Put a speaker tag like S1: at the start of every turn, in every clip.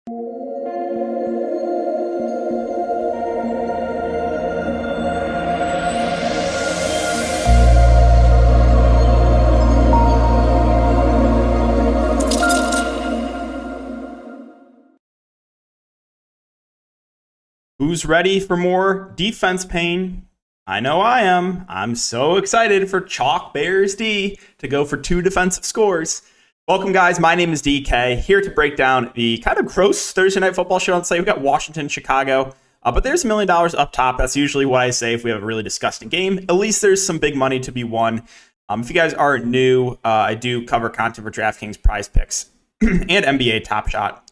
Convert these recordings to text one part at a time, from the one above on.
S1: Who's ready for more defense pain? I know I am. I'm so excited for Chalk Bears D to go for 2 defensive scores. Welcome, guys. My name is DK, here to break down the kind of gross Thursday Night Football show on slate. We've got Washington, Chicago, but there's $1 million up top. That's usually what I say if we have a really disgusting game. At least there's some big money to be won. If you guys are new, I do cover content for Draftkings, Prize Picks, and NBA Top Shot.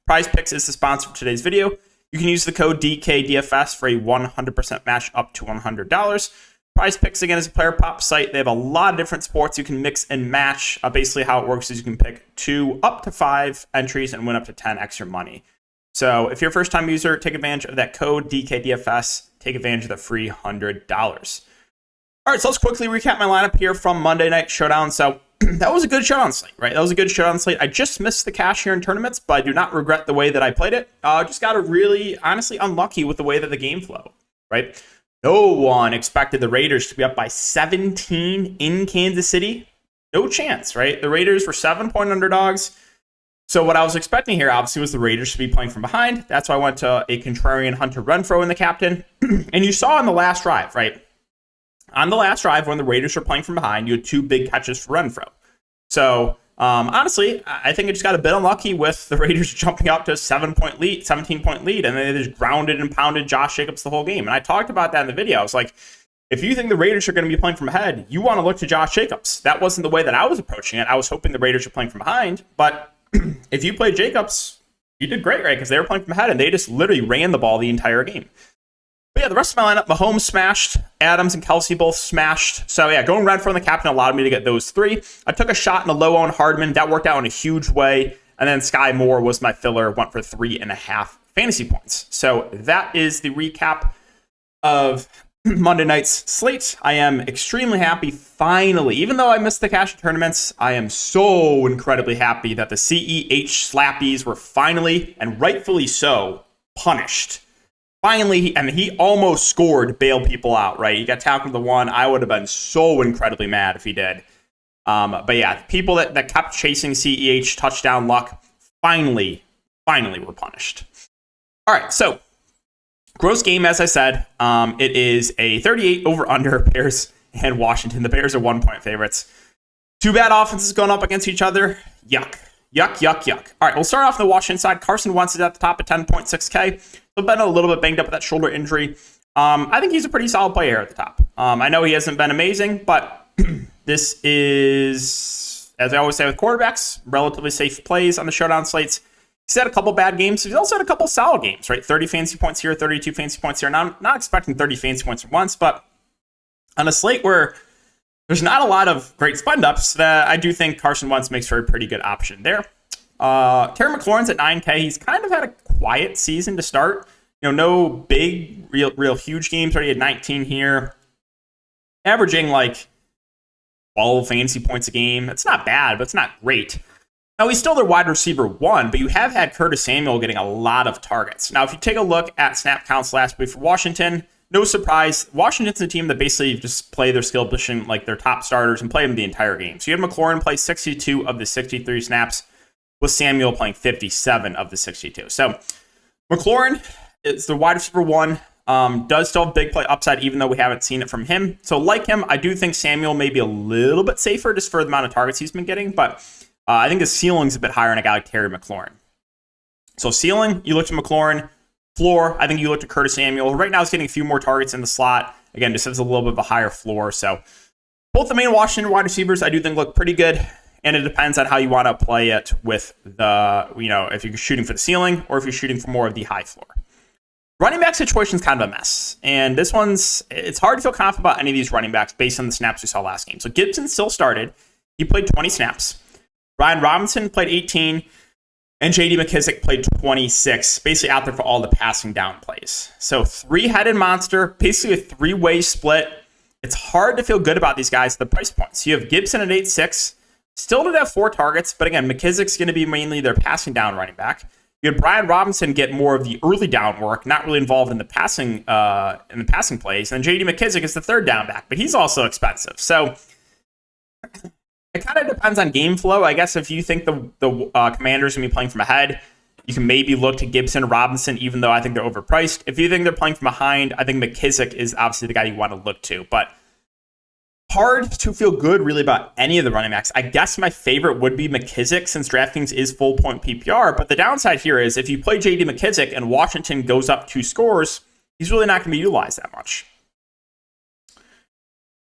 S1: Prize Picks is the sponsor for today's video. You can use the code DKDFS for a 100% match up to $100. Prize Picks, again, is a player prop site. They have a lot of different sports you can mix and match. Basically, how it works is you can pick 2 up to 5 entries and win up to 10 extra money. So if you're a first-time user, take advantage of that code DKDFS. Take advantage of the free $100. All right, so let's quickly recap my lineup here from Monday Night Showdown. So that was a good showdown slate, right? That was a good showdown slate. I just missed the cash here in tournaments, but I do not regret the way that I played it. Just got really, honestly, unlucky with the way that the game flowed, right? No one expected the Raiders to be up by 17 in Kansas City. No chance, right? The Raiders were 7-point underdogs. So what I was expecting here, obviously, was the Raiders to be playing from behind. That's why I went to a contrarian Hunter Renfrow in the captain. And you saw on the last drive, right? On the last drive, when the Raiders were playing from behind, you had 2 big catches for Renfrow. So, honestly, I think I just got a bit unlucky with the Raiders jumping up to a 17-point lead, and then they just grounded and pounded Josh Jacobs the whole game. And I talked about that in the video. I was like, if you think the Raiders are going to be playing from ahead, you want to look to Josh Jacobs. That wasn't the way that I was approaching it. I was hoping the Raiders were playing from behind. But if you played Jacobs, you did great, right? Because they were playing from ahead, and they just literally ran the ball the entire game. But yeah, the rest of my lineup, Mahomes smashed, Adams and Kelsey both smashed. So yeah, going Renfrow in the captain allowed me to get those 3. I took a shot in a low on Hardman. That worked out in a huge way. And then Sky Moore was my filler, went for 3.5 fantasy points. So that is the recap of Monday night's slate. I am extremely happy, finally. Even though I missed the cash tournaments, I am so incredibly happy that the CEH slappies were finally, and rightfully so, punished. Finally, he almost scored to bail people out, right? He got tackled to the 1. I would have been so incredibly mad if he did. But yeah, people that kept chasing CEH touchdown luck finally were punished. All right, so gross game, as I said, it is a 38 over-under Bears and Washington. The Bears are 1-point favorites. 2 bad offenses going up against each other. Yuck. All right, we'll start off on the Washington side. Carson Wentz is at the top at 10.6K. He's been a little bit banged up with that shoulder injury. I think he's a pretty solid player at the top. I know he hasn't been amazing, but this is, as I always say with quarterbacks, relatively safe plays on the showdown slates. He's had a couple bad games. He's also had a couple solid games, right? 30 fantasy points here, 32 fantasy points here. Now, I'm not expecting 30 fantasy points at once, but on a slate where there's not a lot of great spend-ups, that I do think Carson Wentz makes for a pretty good option there. Terry McLaurin's at 9K. He's kind of had a quiet season to start. No big, real huge games. Already at 19 here. Averaging like 12 fantasy points a game. It's not bad, but it's not great. Now, he's still their wide receiver 1, but you have had Curtis Samuel getting a lot of targets. Now, if you take a look at snap counts last week for Washington, no surprise, Washington's a team that basically just play their skill position like their top starters and play them the entire game. So you have McLaurin play 62 of the 63 snaps, with Samuel playing 57 of the 62. So McLaurin is the wide receiver 1, does still have big play upside, even though we haven't seen it from him. So like him, I do think Samuel may be a little bit safer just for the amount of targets he's been getting, but I think his ceiling's a bit higher in a guy like Terry McLaurin. So ceiling, you look to McLaurin. Floor, I think you look to Curtis Samuel. Right now, he's getting a few more targets in the slot. Again, just has a little bit of a higher floor. So both the main Washington wide receivers, I do think look pretty good. And it depends on how you want to play it with the, if you're shooting for the ceiling or if you're shooting for more of the high floor. Running back situation is kind of a mess. And this it's hard to feel confident about any of these running backs based on the snaps we saw last game. So Gibson still started. He played 20 snaps. Brian Robinson played 18. And J.D. McKissic played 26, basically out there for all the passing down plays. So 3-headed monster, basically a 3-way split. It's hard to feel good about these guys at the price points. You have Gibson at 8.6. Still did have 4 targets, but again, McKissic's going to be mainly their passing down running back. You had Brian Robinson get more of the early down work, not really involved in the passing plays. And J.D. McKissic is the third down back, but he's also expensive. So it kind of depends on game flow. I guess if you think the Commanders are going to be playing from ahead, you can maybe look to Gibson, Robinson, even though I think they're overpriced. If you think they're playing from behind, I think McKissic is obviously the guy you want to look to. But hard to feel good really about any of the running backs. I guess my favorite would be McKissic since DraftKings is full point PPR. But the downside here is if you play J.D. McKissic and Washington goes up 2 scores, he's really not going to be utilized that much.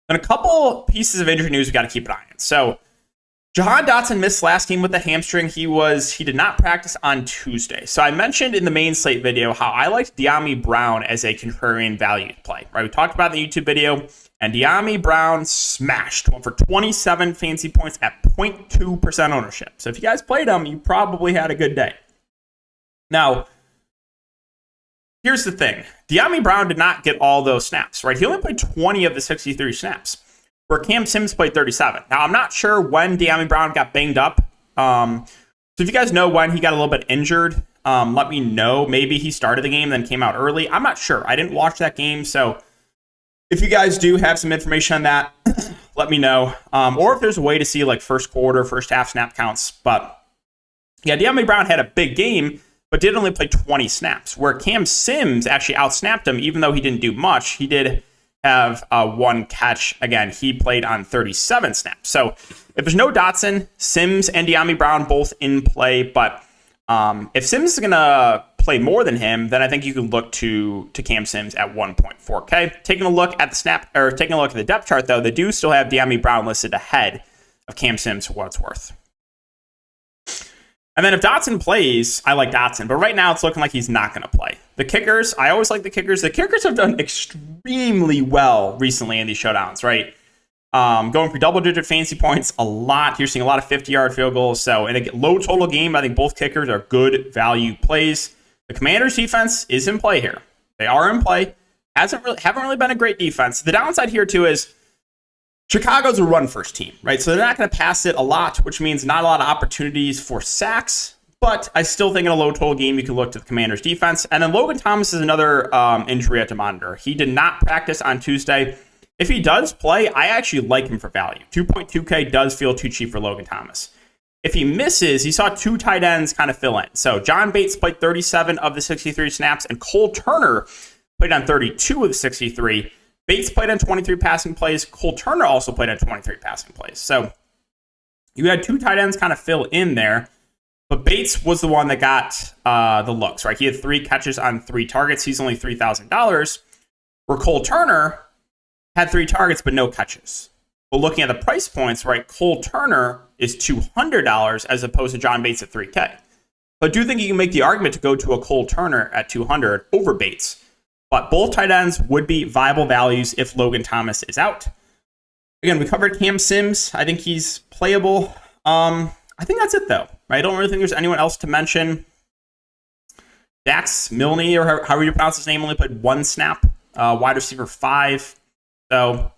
S1: And a couple pieces of injury news we got to keep an eye on. So Jahan Dotson missed last game with a hamstring. He did not practice on Tuesday. So I mentioned in the main slate video how I liked De'Ami Brown as a contrarian value play. Right, we talked about in the YouTube video, and De'Ami Brown smashed, went for 27 fantasy points at 0.2% ownership. So if you guys played him, you probably had a good day. Now, here's the thing. De'Ami Brown did not get all those snaps, right? He only played 20 of the 63 snaps, where Cam Sims played 37. Now, I'm not sure when De'Ami Brown got banged up. So if you guys know when he got a little bit injured, let me know. Maybe he started the game, then came out early. I'm not sure. I didn't watch that game. So if you guys do have some information on that, let me know. Or if there's a way to see like first quarter, first half snap counts. But yeah, De'Ami Brown had a big game, but did only play 20 snaps, where Cam Sims actually outsnapped him, even though he didn't do much. He did have 1 catch. Again, he played on 37 snaps. So if there's no Dotson, Sims and De'Ami Brown both in play. But if Sims is going to play more than him, then I think you can look to Cam Sims at 1.4K. Taking a look at the depth chart, though, they do still have De'Ami Brown listed ahead of Cam Sims for what it's worth. And then if Dotson plays, I like Dotson. But right now, it's looking like he's not going to play. The kickers, I always like the kickers. The kickers have done extremely well recently in these showdowns, right? Going for double-digit fantasy points a lot. You're seeing a lot of 50-yard field goals. So in a low total game, I think both kickers are good value plays. The Commanders' defense is in play here. They are in play. Haven't really been a great defense. The downside here, too, is Chicago's a run-first team, right? So they're not going to pass it a lot, which means not a lot of opportunities for sacks. But I still think in a low total game, you can look to the Commanders' defense. And then Logan Thomas is another injury to monitor. He did not practice on Tuesday. If he does play, I actually like him for value. 2.2K does feel too cheap for Logan Thomas. If he misses, he saw 2 tight ends kind of fill in. So John Bates played 37 of the 63 snaps, and Cole Turner played on 32 of the 63. Bates played on 23 passing plays. Cole Turner also played on 23 passing plays. So you had 2 tight ends kind of fill in there. But Bates was the one that got the looks, right? He had 3 catches on 3 targets. He's only $3,000. Where Cole Turner had 3 targets but no catches. But looking at the price points, right, Cole Turner is $200 as opposed to John Bates at $3K. But I do think you can make the argument to go to a Cole Turner at $200 over Bates. But both tight ends would be viable values if Logan Thomas is out. Again, we covered Cam Sims. I think he's playable. I think that's it, though. I don't really think there's anyone else to mention. Dax Milne, or however you pronounce his name, only played 1 snap. Wide receiver 5. So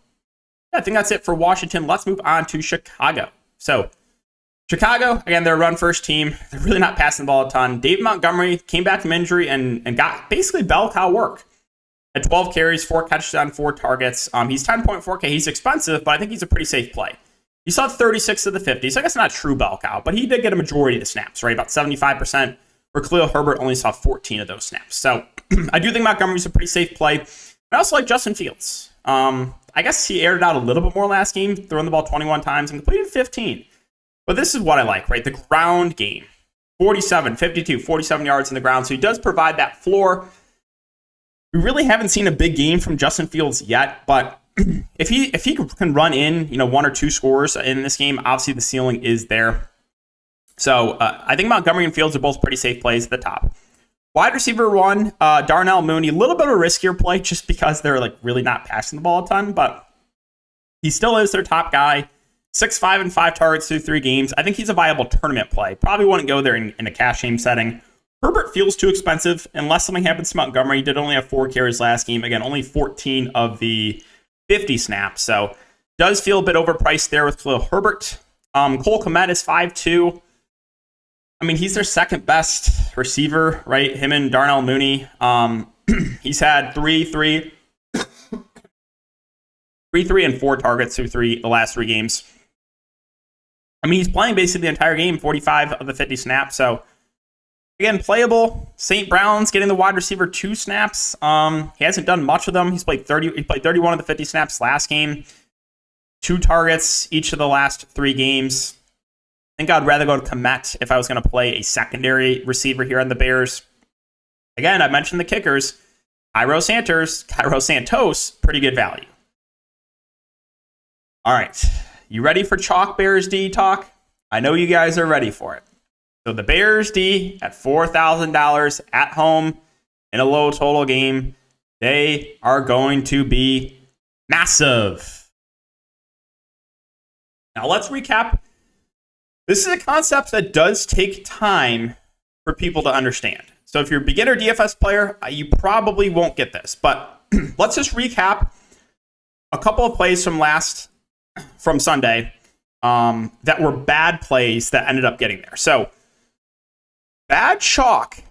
S1: yeah, I think that's it for Washington. Let's move on to Chicago. So Chicago, again, they're a run-first team. They're really not passing the ball a ton. David Montgomery came back from injury and got basically bell cow work. At 12 carries, 4 catches on 4 targets. He's 10.4K. He's expensive, but I think he's a pretty safe play. He saw 36 of the 50, so I guess not true bell cow, but he did get a majority of the snaps, right? About 75%, where Khalil Herbert only saw 14 of those snaps. So I do think Montgomery's a pretty safe play. I also like Justin Fields. I guess he aired it out a little bit more last game, throwing the ball 21 times and completed 15. But this is what I like, right? The ground game. 47, 52, 47 yards in the ground. So he does provide that floor. We really haven't seen a big game from Justin Fields yet, but if he can run in, 1 or 2 scores in this game, obviously the ceiling is there. So I think Montgomery and Fields are both pretty safe plays at the top. Wide receiver 1, Darnell Mooney, a little bit of a riskier play just because they're really not passing the ball a ton, but he still is their top guy. 6'5" and 5 targets through 3 games. I think he's a viable tournament play. Probably wouldn't go there in a cash game setting. Herbert feels too expensive unless something happens to Montgomery. He did only have 4 carries last game. Again, only 14 of the 50 snaps. So does feel a bit overpriced there with Khalil Herbert. Cole Kmet is 5'2". I mean, he's their second best receiver, right? Him and Darnell Mooney. He's had 3, and 4 targets through the last 3 games. I mean, he's playing basically the entire game, 45 of the 50 snaps. So, again, playable. St. Brown's getting the wide receiver 2 snaps. He hasn't done much of them. He played 31 of the 50 snaps last game. 2 targets each of the last 3 games. I think I'd rather go to Komet if I was going to play a secondary receiver here on the Bears. Again, I mentioned the kickers. Cairo Santos, pretty good value. All right. You ready for Chalk Bears D talk? I know you guys are ready for it. So the Bears D at $4,000 at home in a low total game, they are going to be massive. Now let's recap. This is a concept that does take time for people to understand. So if you're a beginner DFS player, you probably won't get this. But let's just recap a couple of plays from Sunday that were bad plays that ended up getting there. So bad chalk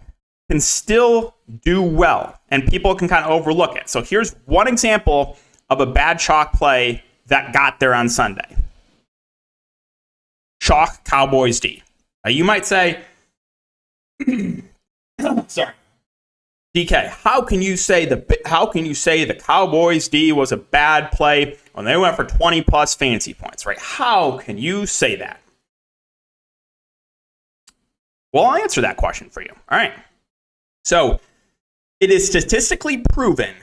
S1: can still do well, and people can kind of overlook it. So here's one example of a bad chalk play that got there on Sunday. Chalk Cowboys D. Now you might say, sorry, DK, how can you say the Cowboys D was a bad play when they went for 20 plus fantasy points, right? How can you say that? Well, I'll answer that question for you. All right. So it is statistically proven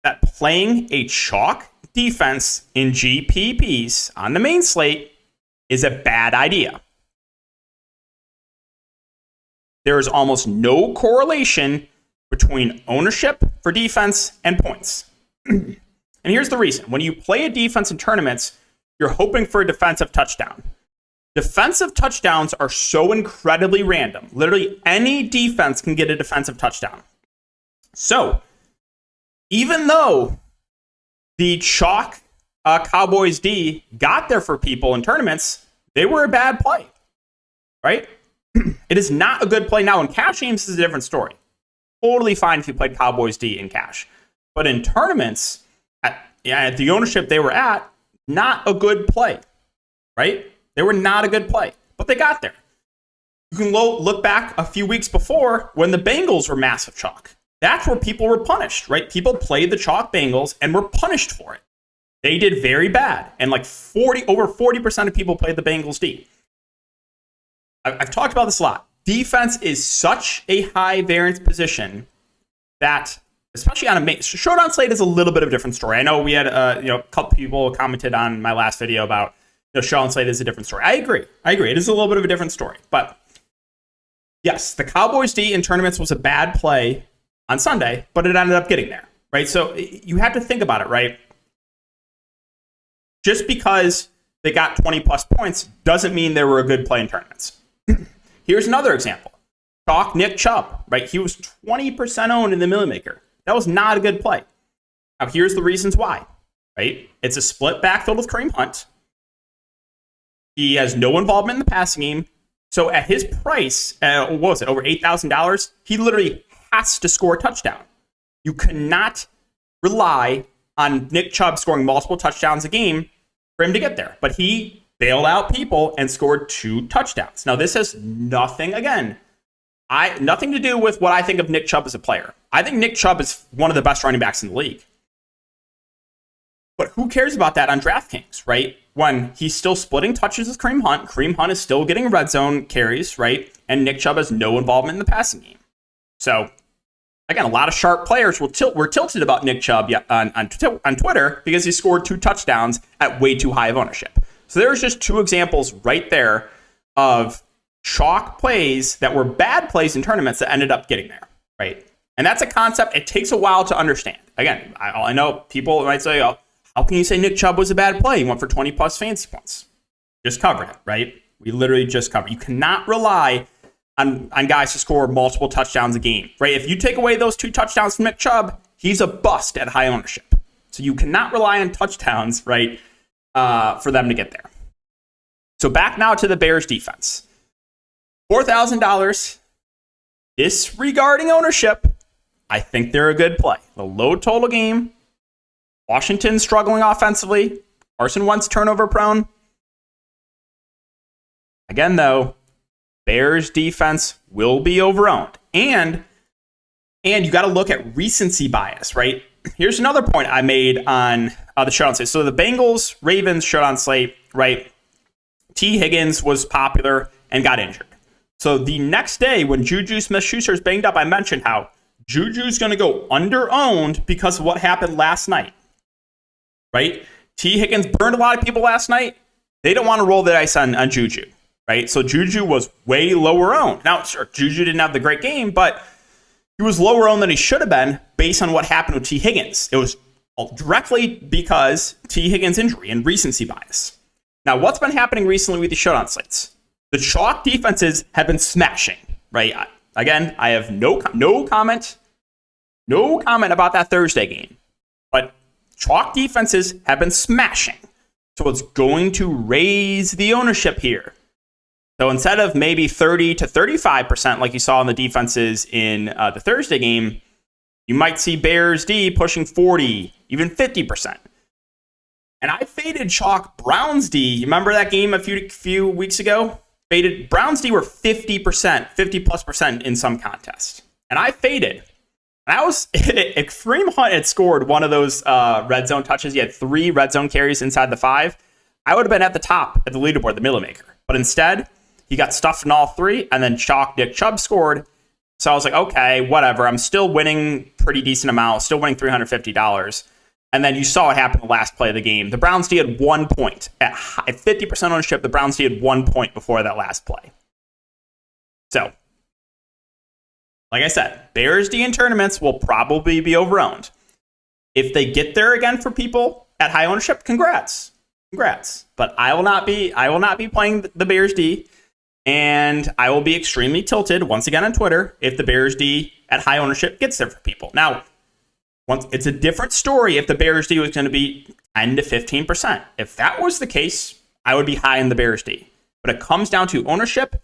S1: that playing a chalk defense in GPPs on the main slate is a bad idea. There is almost no correlation between ownership for defense and points. And here's the reason. When you play a defense in tournaments, you're hoping for a defensive touchdown. Defensive touchdowns are so incredibly random. Literally any defense can get a defensive touchdown. So, even though the chalk Cowboys D got there for people in tournaments, they were a bad play, right? It is not a good play. Now, in cash games, this is a different story. Totally fine if you played Cowboys D in cash. But in tournaments, at the ownership they were at, not a good play, right? They were not a good play, but they got there. You can look back a few weeks before when the Bengals were massive chalk. That's where people were punished, right? People played the chalk Bengals and were punished for it. They did very bad. And like over 40% of people played the Bengals D. I've talked about this a lot. Defense is such a high variance position that, especially on a showdown slate, is a little bit of a different story. I know we had a couple people commented on my last video about showdown slate is a different story. I agree. It is a little bit of a different story. But yes, the Cowboys D in tournaments was a bad play on Sunday, but it ended up getting there, right? So you have to think about it, right? Just because they got 20 plus points doesn't mean they were a good play in tournaments. Here's another example. Chalk Nick Chubb, right? He was 20% owned in the Millie Maker. That was not a good play. Now, here's the reasons why, right? It's a split backfield with Kareem Hunt. He has no involvement in the passing game. So at his price, what was it, over $8,000, he literally has to score a touchdown. You cannot rely on Nick Chubb scoring multiple touchdowns a game for him to get there. But he bailed out people and scored 2 touchdowns. Now, this has nothing to do with what I think of Nick Chubb as a player. I think Nick Chubb is one of the best running backs in the league. But who cares about that on Draftkings, right? When he's still splitting touches with Kareem Hunt. Kareem Hunt is still getting red zone carries, right? And Nick Chubb has no involvement in the passing game. So, again, a lot of sharp players were tilted about Nick Chubb on Twitter because he scored 2 touchdowns at way too high of ownership. So there's just 2 examples right there of chalk plays that were bad plays in tournaments that ended up getting there, right? And that's a concept. It takes a while to understand. Again, I know people might say, oh, how can you say Nick Chubb was a bad play? He went for 20 plus fantasy points. Just covered it, right? We literally just covered. You cannot rely on guys to score multiple touchdowns a game, right? If you take away those 2 touchdowns from Nick Chubb, he's a bust at high ownership. So you cannot rely on touchdowns, right, for them to get there. So back now to the Bears defense. $4,000. Disregarding ownership, I think they're a good play. The low total game. Washington struggling offensively. Carson Wentz turnover prone. Again, though, Bears defense will be overowned. And you got to look at recency bias, right? Here's another point I made on the Showdown slate. So the Bengals, Ravens Showdown slate, right? T. Higgins was popular and got injured. So the next day when Juju Smith-Schuster's banged up, I mentioned how Juju's going to go under-owned because of what happened last night, right? T. Higgins burned a lot of people last night. They don't want to roll the dice on Juju, right? So Juju was way lower owned. Now, sure, Juju didn't have the great game, but he was lower owned than he should have been based on what happened with T. Higgins. It was directly because T. Higgins' injury and recency bias. Now, what's been happening recently with the Showdown slates? The chalk defenses have been smashing, right? Again, I have no comment about that Thursday game. But chalk defenses have been smashing. So it's going to raise the ownership here. So instead of maybe 30 to 35% like you saw in the defenses in the Thursday game, you might see Bears D pushing 40, even 50%. And I faded chalk Browns D. You remember that game a few weeks ago? Faded Browns D were 50%, 50+% in some contest. And I faded. And I was Kareem Hunt had scored one of those red zone touches. He had 3 red zone carries inside the 5. I would have been at the top at the leaderboard, the middle maker. But instead, he got stuffed in all 3, and then chalk Nick Chubb scored. So I was like, okay, whatever. I'm still winning pretty decent amount, still winning $350. And then you saw what happened in the last play of the game. The Browns D had 1 point. At 50% ownership, the Browns D had 1 point before that last play. So, like I said, Bears D in tournaments will probably be overowned. If they get there again for people at high ownership, congrats. But I will not be playing the Bears D. And I will be extremely tilted, once again on Twitter, if the Bears D at high ownership gets there for people. Now, it's a different story if the Bears D was going to be 10 to 15%. If that was the case, I would be high in the Bears D. But it comes down to ownership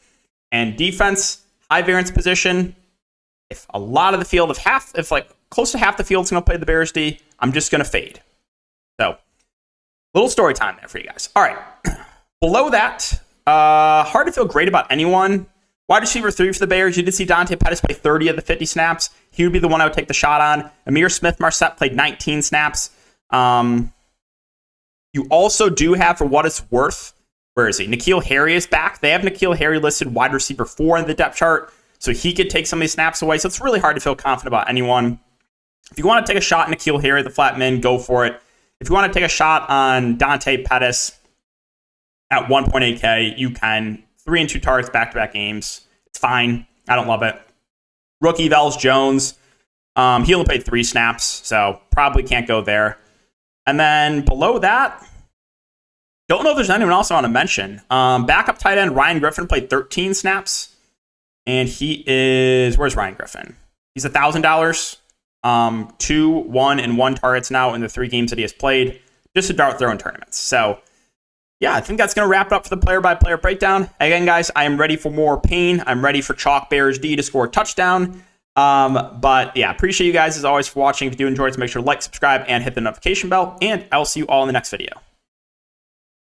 S1: and defense, high variance position. If a lot of the field, if like close to half the field is going to play the Bears D, I'm just going to fade. So, little story time there for you guys. All right. Below that, hard to feel great about anyone. Wide receiver 3 for the Bears. You did see Dante Pettis play 30 of the 50 snaps. He would be the one I would take the shot on. Amir Smith-Marset played 19 snaps. You also do have, for what it's worth, where is he? N'Keal Harry is back. They have N'Keal Harry listed wide receiver 4 in the depth chart, so he could take some of these snaps away. So it's really hard to feel confident about anyone. If you want to take a shot at N'Keal Harry, the flat min, go for it. If you want to take a shot on Dante Pettis at 1.8K, you can. 3 and 2 targets back-to-back games. It's fine. I don't love it. Rookie Vels Jones. He only played 3 snaps, so probably can't go there. And then below that, don't know if there's anyone else I want to mention. Backup tight end Ryan Griffin played 13 snaps, and he is... Where's Ryan Griffin? He's $1,000. 2, 1, and 1 targets now in the 3 games that he has played. Just to dart throw in tournaments. So, yeah, I think that's going to wrap it up for the player-by-player breakdown. Again, guys, I am ready for more pain. I'm ready for Chalk Bears D to score a touchdown. But, yeah, appreciate you guys, as always, for watching. If you do enjoy it, so make sure to like, subscribe, and hit the notification bell. And I'll see you all in the next video.